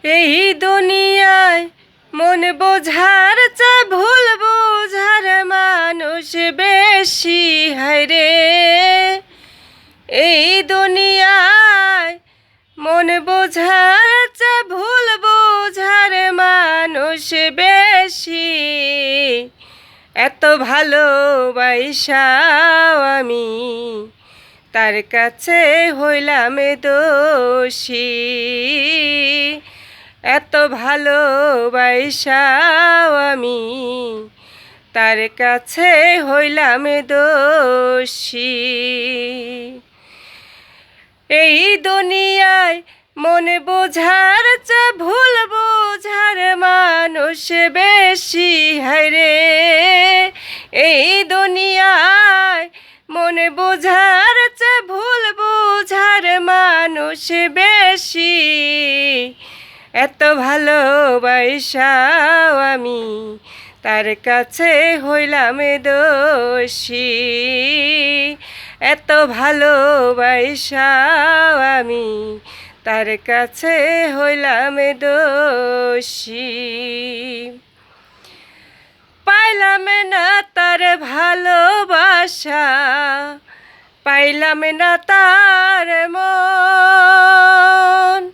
এই দুনিয়ায় মন বোঝার চেয়ে ভুল বোঝার মানুষ বেশি হায়রে। এই দুনিয়ায় মন বোঝার চেয়ে ভুল বোঝার মানুষ বেশি। এত ভালোবাসাও আমি তার কাছে হইলাম দোষী। এত ভালোবাসাও আমি তার কাছে হইলাম দোষী। এই দুনিয়ায় মন বোঝার চেয়ে ভুল বোঝার মানুষ বেশি হায়রে। এই দুনিয়ায় মন বোঝার চেয়ে ভুল বোঝার মানুষ বেশি। এত ভালোবাসাও আমি তার কাছে হইলাম দোষী। এত ভালোবাসাও আমি তার কাছে হইলাম দোষী। পাইলাম না তার ভালোবাসা, পাইলাম না তার মন।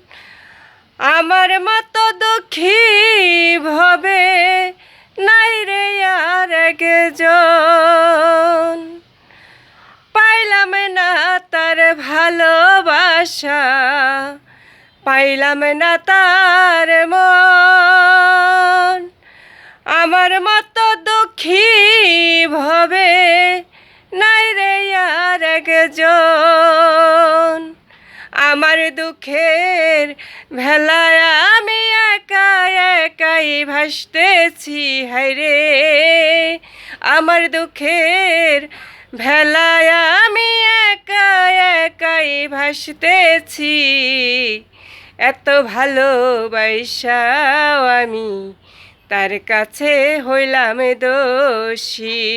আমার মতো দুঃখী ভবে নাই রে আর একজন। পাইলাম না তার ভালোবাসা, পাইলাম না তার মন। আমার মতো দুঃখী ভবে নাই রে আর একজন। আমার দুঃখের ভেলায় আমি একা একাই ভাসতেছি হায়রে। আমার দুঃখের ভেলায় আমি একা একাই ভাসতেছি। এত ভালোবাসাও আমি তার কাছে হইলাম দোষী।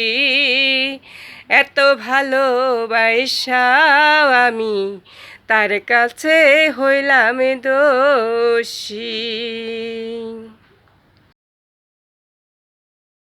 এত ভালোবাসাও আমি তার কাছে হইলাম দোষী।